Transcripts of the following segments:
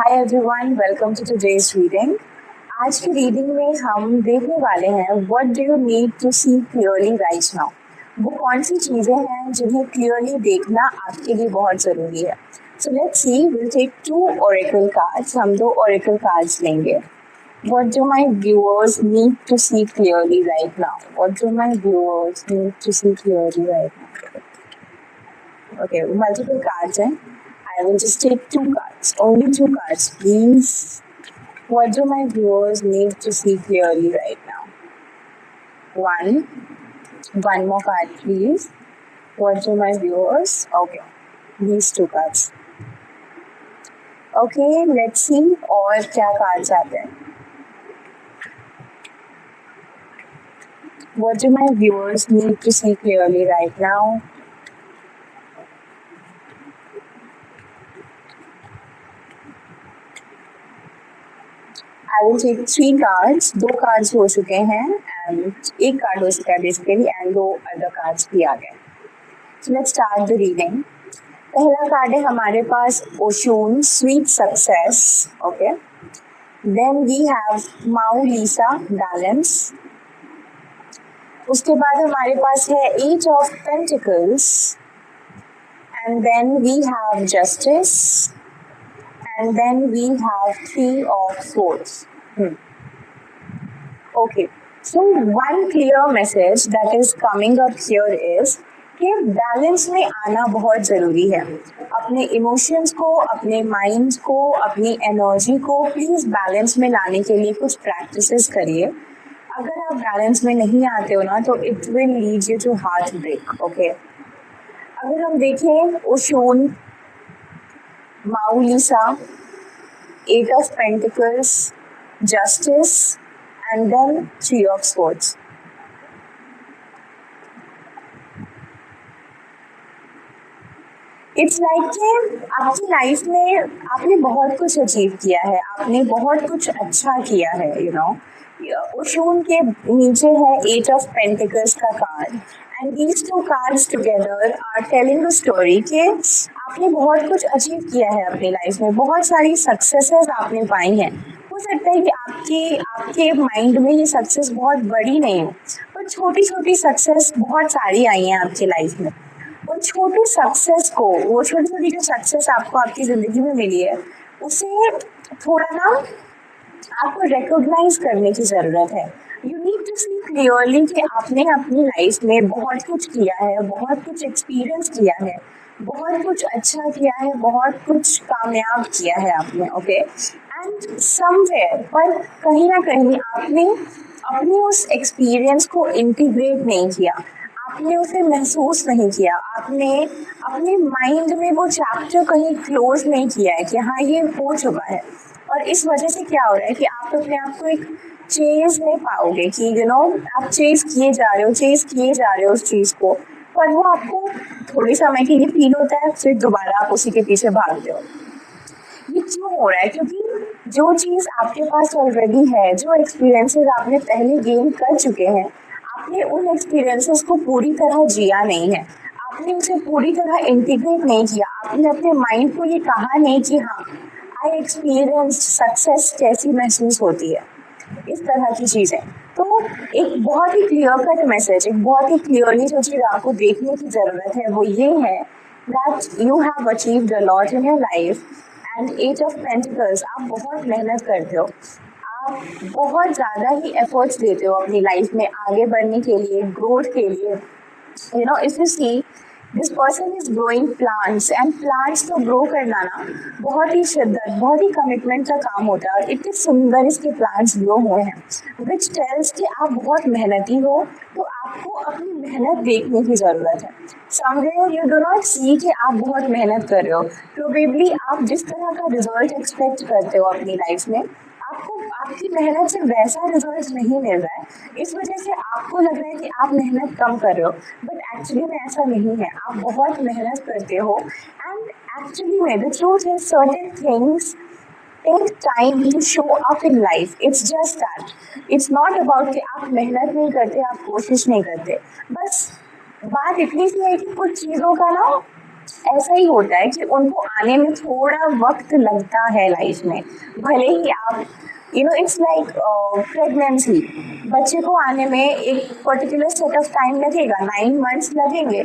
Hi everyone, welcome to today's reading. आज की reading में हम देखने वाले हैं what do you need to see clearly right now. वो कौन सी चीज़ें हैं जिन्हें क्लियरली देखना आपके लिए बहुत ज़रूरी है। So let's see, will take 2 oracle cards. हम 2 ओरेकल कार्ड्स लेंगे। What do my viewers need to see clearly right now? What do my viewers need to see clearly right now? Okay, multiple cards हैं. I will just take 2 cards, only 2 cards, please. What do my viewers need to see clearly right now? One more card, please. What do my viewers? Okay, these 2 cards. Okay, let's see और क्या cards आते हैं. What do my viewers need to see clearly right now? I will take 3 cards. 2 cards हो चुके हैं and 1 card हो चुका है basically and 2 other cards भी आ गए. So let's start the reading. पहला कार्ड है हमारे पास Oshun, sweet success. Okay, then we have Mawu लीसा, balance. उसके बाद हमारे पास है ace of pentacles and then we have justice and then we have 3 of swords. Okay, so one clear message that is coming up here is कि balance में आना बहुत ज़रूरी है. अपने इमोशंस को, अपने माइंड को, अपनी एनर्जी को प्लीज़ बैलेंस में लाने के लिए कुछ प्रैक्टिसेस करिए. अगर आप बैलेंस में नहीं आते हो ना तो it will lead you to heartbreak. Okay, अगर हम देखें Oshun, Maulisa, 8 of Pentacles, Justice, and then 3 of Swords. It's like कि आपकी लाइफ में आपने बहुत कुछ अचीव किया है, आपने बहुत कुछ अच्छा किया है. ओशून के नीचे है 8 ऑफ पेंटिकल्स का card and these 2 cards together are telling the story कि आपने बहुत कुछ अचीव किया है अपनी लाइफ में, बहुत सारी सक्सेसेस आपने पाई हैं. हो सकता है कि आपके माइंड में ये सक्सेस बहुत बड़ी नहीं हो, पर छोटी छोटी सक्सेस बहुत सारी आई हैं आपकी लाइफ में. वो छोटी सक्सेस को, वो छोटी छोटी जो सक्सेस आपको आपकी ज़िंदगी में मिली है, उसे थोड़ा ना आपको रिकॉग्नाइज करने की ज़रूरत है. You need to see clearly कि आपने अपनी लाइफ में बहुत कुछ किया है, बहुत कुछ एक्सपीरियंस किया है, बहुत कुछ अच्छा किया है, बहुत कुछ कामयाब किया है आपने. ओके, एंड समवेयर पर कहीं ना कहीं आपने अपने उस एक्सपीरियंस को इंटीग्रेट नहीं किया, आपने उसे महसूस नहीं किया, आपने अपने माइंड में वो चैप्टर कहीं क्लोज नहीं किया है कि हाँ ये हो चुका है. और इस वजह से क्या हो रहा है कि आप अपने आप को एक चेज नहीं पाओगे कि आप चेज किए जा रहे हो उस चीज़ को, पर वो आपको थोड़े समय के लिए फील होता है, फिर दोबारा आप उसी के पीछे भागते हो. ये क्यों हो रहा है? क्योंकि जो चीज़ आपके पास ऑलरेडी है, जो एक्सपीरियंसेस आपने पहले गेन कर चुके हैं, आपने उन एक्सपीरियंसेस को पूरी तरह जिया नहीं है, आपने उसे पूरी तरह इंटीग्रेट नहीं किया, आपने अपने माइंड को ये कहा नहीं कि हाँ आई एक्सपीरियंस सक्सेस कैसी महसूस होती है, इस तरह की चीज़ें. तो एक बहुत ही क्लियर कट मैसेज, एक बहुत ही क्लियरली जो चीज़ आपको देखने की ज़रूरत है वो ये है that you have achieved a lot in your life and 8 of pentacles, आप बहुत मेहनत करते हो, आप बहुत ज़्यादा ही एफर्ट्स देते हो अपनी लाइफ में आगे बढ़ने के लिए, ग्रोथ के लिए. If you see this person is growing plants and plants को ग्रो करना ना बहुत ही शिद्दत, बहुत ही कमिटमेंट का काम होता है. और इतने सुंदर इसके प्लांट्स ग्रो हुए हैं, विच टेल्स कि आप बहुत मेहनती हो, तो आपको अपनी मेहनत देखने की ज़रूरत है. समवेयर यू डू नॉट सी कि आप बहुत मेहनत कर रहे हो, प्रोबेबली आप जिस तरह का रिजल्ट एक्सपेक्ट करते हो अपनी लाइफ में, आपको आपकी मेहनत से वैसा रिजल्ट नहीं मिल रहा है. इस वजह से आपको लग रहा है कि आप मेहनत कम कर रहे हो, बट एक्चुअली में ऐसा नहीं है. आप बहुत मेहनत करते हो एंड एक्चुअली में the truth is certain things take time to show up in life. It's just that. It's not about कि आप मेहनत नहीं करते, आप कोशिश नहीं करते. बस बात इतनी सी है कि कुछ चीज़ों का ना ऐसा ही होता है कि उनको आने में थोड़ा वक्त लगता है लाइफ में। भले ही आप इट्स लाइक प्रेगनेंसी, बच्चे को आने में एक पर्टिकुलर सेट ऑफ टाइम लगेगा, 9 मंथ्स लगेंगे।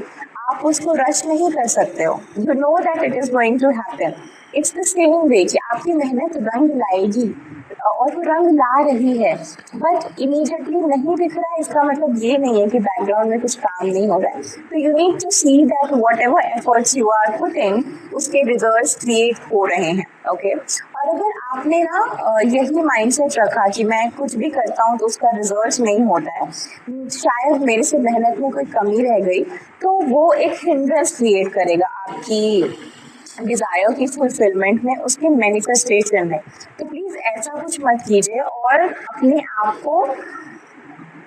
आप उसको रश नहीं कर सकते हो, you know that it is going to happen. It's the same way कि आपकी मेहनत रंग लाएगी और वो रंग ला रही है, बट इमीडिएटली नहीं दिख रहा है, इसका मतलब ये नहीं है कि बैकग्राउंड में कुछ काम नहीं हो रहा है। तो you need to see that whatever efforts you are putting, उसके रिजल्ट्स क्रिएट हो रहे हैं। ओके और अगर आपने ना यही माइंडसेट रखा कि मैं कुछ भी करता हूँ तो उसका रिजल्ट नहीं होता है, शायद मेरे से मेहनत में कोई कमी रह गई, तो वो एक हिंड्रेंस क्रिएट करेगा आपकी डिजायर की फुलफिलमेंट में, उसके मैनिफेस्टेशन में। तो प्लीज ऐसा कुछ मत कीजिए और अपने आप को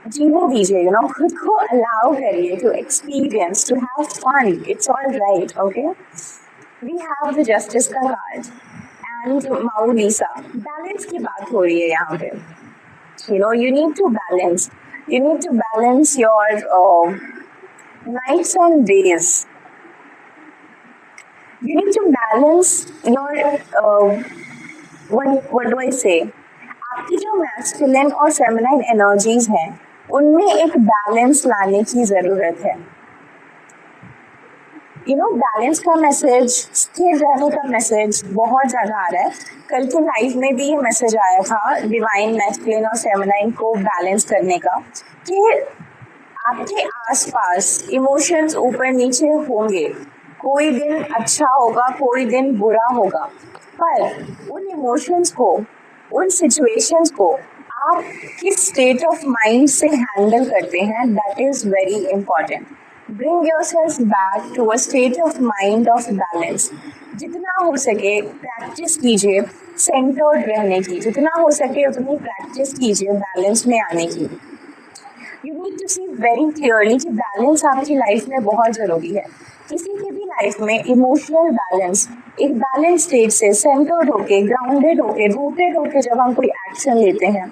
जीने दीजिए, खुद को अलाउ करिए to experience, to have fun, it's all right. Okay, we have the justice का कार्ड एंड माउ लीसा। बैलेंस की बात हो रही है यहाँ पे। You need to balance, you need to balance your nights and days. You need to balance your what do I say, आपकी जो मैस्कुलिन और फेमिनाइन एनर्जीज हैं उनमें एक बैलेंस लाने की जरूरत है। बैलेंस का मैसेज, स्थिर रहने का मैसेज बहुत ज्यादा आ रहा है। कल के लाइफ में भी ये मैसेज आया था डिवाइन मैस्कुलिन और फेमिनाइन को बैलेंस करने का, कि आपके आसपास इमोशंस ऊपर नीचे होंगे, कोई दिन अच्छा होगा, कोई दिन बुरा होगा, पर उन इमोशंस को, उन सिचुएशंस को आप किस स्टेट ऑफ माइंड से हैंडल करते हैं, that is very important. Bring yourself back to a state of mind of balance. जितना हो सके प्रैक्टिस कीजिए सेंटर्ड रहने की, जितना हो सके उतनी प्रैक्टिस कीजिए बैलेंस में आने की। You need to see very clearly कि बैलेंस आपकी लाइफ में बहुत ज़रूरी है। किसी की भी लाइफ में इमोशनल बैलेंस, एक बैलेंस स्टेट से सेंटर्ड होके, ग्राउंडेड होके, रूटेड होके जब हम कोई एक्शन लेते हैं,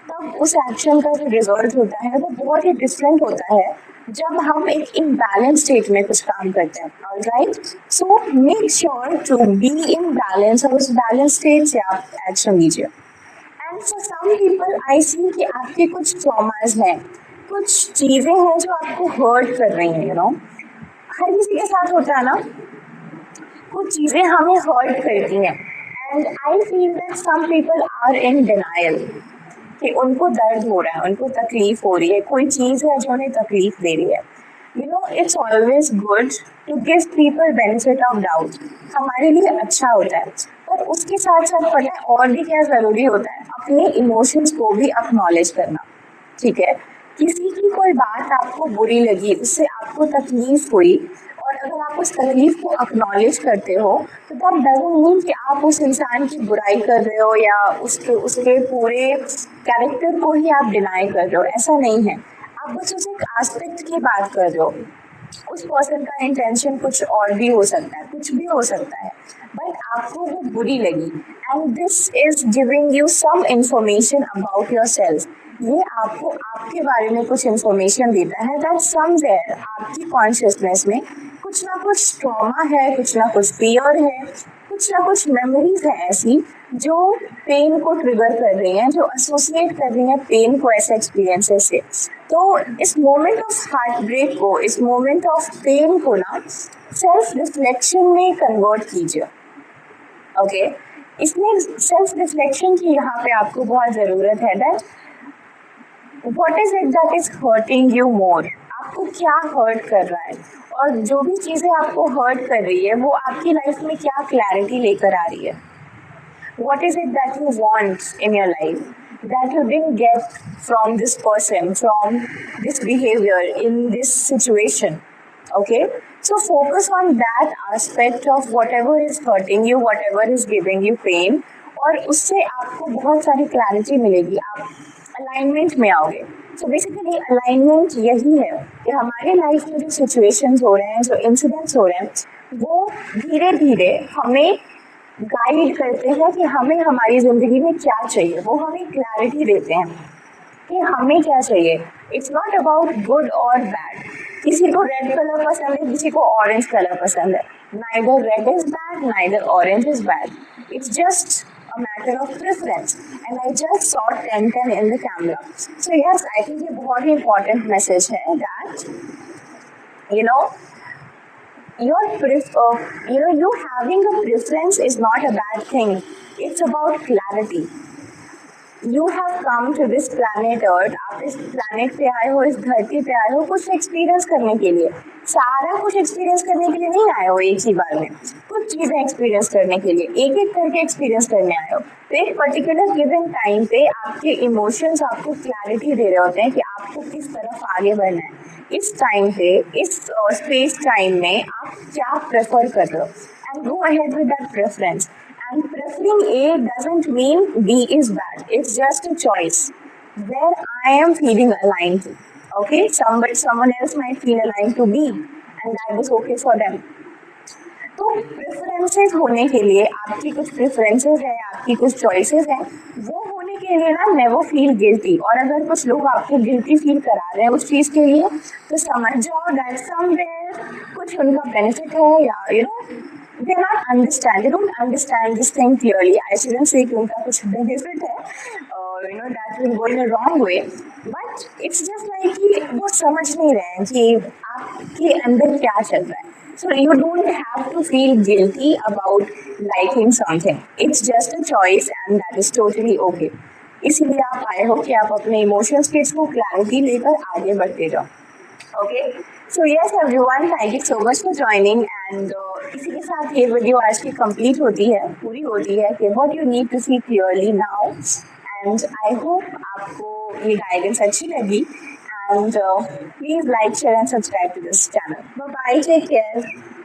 तब उस एक्शन का जो रिजल्ट होता है वो बहुत ही डिफरेंट होता है जब हम एक इम्बैलेंस स्टेट में कुछ काम करते हैं। Alright, so make sure to be in balance और उस बैलेंस स्टेट से आप एक्शन लीजिए। And for some people I see कि आपके कुछ ट्रॉमास हैं, कुछ चीज़ें हैं जो आपको हर्ट कर रही हैं। हर किसी के साथ होता है ना, कुछ चीज़ें हमें हर्ट करती हैं, and I feel that some people are in denial कि उनको दर्द हो रहा है, उनको तकलीफ हो रही है, कोई चीज़ है जो उन्हें तकलीफ दे रही है। It's always good to give people benefit of doubt, हमारे लिए अच्छा होता है। पर उसके साथ साथ पता है और भी क्या ज़रूरी होता है, अपने इमोशंस को भी एक्नॉलेज करना। ठीक है, किसी की कोई बात आपको बुरी लगी, उससे आपको तकलीफ हुई, और अगर आप उस तकलीफ को एक्नॉलेज करते हो तो तब डजंट मीन कि आप उस इंसान की बुराई कर रहे हो या उसके पूरे कैरेक्टर को ही आप डिनाई कर रहे हो, ऐसा नहीं है। आप बस उस एक एस्पेक्ट की बात कर रहे हो, उस पर्सन का इंटेंशन कुछ और भी हो सकता है, कुछ भी हो सकता है, बट आपको वो बुरी लगी, and this is giving you some information about yourself. ये आपको आपके बारे में कुछ इंफॉर्मेशन देता है दैट समवेयर आपकी कॉन्शियसनेस में कुछ ना कुछ ट्रॉमा है, कुछ ना कुछ फियर है, कुछ ना कुछ मेमोरीज है ऐसी जो पेन को ट्रिगर कर रही हैं, जो एसोसिएट कर रही हैं पेन को ऐसे एक्सपीरियंसेस से। तो इस मोमेंट ऑफ हार्ट ब्रेक को, इस मोमेंट ऑफ पेन को ना सेल्फ रिफ्लेक्शन में कन्वर्ट कीजिए। ओके, इसमें सेल्फ रिफ्लेक्शन की यहाँ पे आपको बहुत ज़रूरत है that what is it that is hurting you more, आपको क्या हर्ट कर रहा है, और जो भी चीज़ें आपको हर्ट कर रही है वो आपकी लाइफ में क्या क्लैरिटी लेकर आ रही है। What is it that you want in your life that you didn't get from this person, from this behavior, in this situation? Okay, so focus on that aspect of whatever is hurting you, whatever is giving you pain, और उससे आपको बहुत सारी clarity मिलेगी, आप alignment में आओगे। So basically alignment यही है कि हमारे लाइफ में जो सिचुएशंस हो रहे हैं, जो इंसिडेंट्स हो रहे हैं, वो धीरे धीरे हमें गाइड करते हैं कि हमें हमारी ज़िंदगी में क्या चाहिए, वो हमें क्लैरिटी देते हैं कि हमें क्या चाहिए। इट्स नॉट अबाउट गुड और बैड, किसी को रेड कलर पसंद है, किसी को ऑरेंज कलर पसंद है, Neither red is bad, neither orange is bad. It's just a matter of preference. And I just saw 10-10 in the camera. So yes, I think ये बहुत ही important message है that you know you having a preference is not a bad thing. It's about clarity. You have come to this planet Earth. आप इस planet पे आए हो, इस धरती पे आए हो कुछ एक्सपीरियंस करने के लिए. सारा कुछ एक्सपीरियंस करने के लिए नहीं आए हो एक ही बार में. कुछ चीजें एक्सपीरियंस करने के लिए एक एक करके एक्सपीरियंस करने आए हो. तो एक पर्टिकुलर गिवन टाइम पे आपके इमोशंस आपको क्लैरिटी दे रहे होते हैं कि आपको किस तरफ आगे बढ़ना है. इस टाइम पे इस स्पेस टाइम में आप क्या प्रेफर कर रहे हो and go ahead with that preference. And preferring A doesn't mean B is bad. It's just a choice where I am feeling aligned to. Okay, someone else might feel aligned to B, and that is okay for them. तो preferences होने के लिए आपकी कुछ preferences है, आपकी कुछ choices हैं, वो होने के लिए ना नेवर फील गिल्टी. और अगर कुछ लोग आपको गिल्टी फील करा रहे हैं उस चीज़ के लिए तो समझ जाओ दैट समवेयर कुछ उनका बेनिफिट है या they don't understand this thing clearly. I shouldn't say कि उनका कुछ benefit है, that will go in a wrong way. But it's just like कि वो समझ नहीं रहे हैं कि आपके अंदर क्या चल रहा है. So you don't have to feel guilty about liking something. It's just a choice and that is totally okay. इसीलिए आप आए हो कि आप अपने इमोशंस के थ्रू क्लैरिटी लेकर आगे बढ़ते जाओ. Okay, so yes everyone, thank you so much for joining and इसी के साथ ये वीडियो आज की कंप्लीट होती है, पूरी होती है कि what you need to see clearly now and I hope आपको ये गाइडेंस अच्छी लगी and please like, share and subscribe to this channel. Bye bye, take care.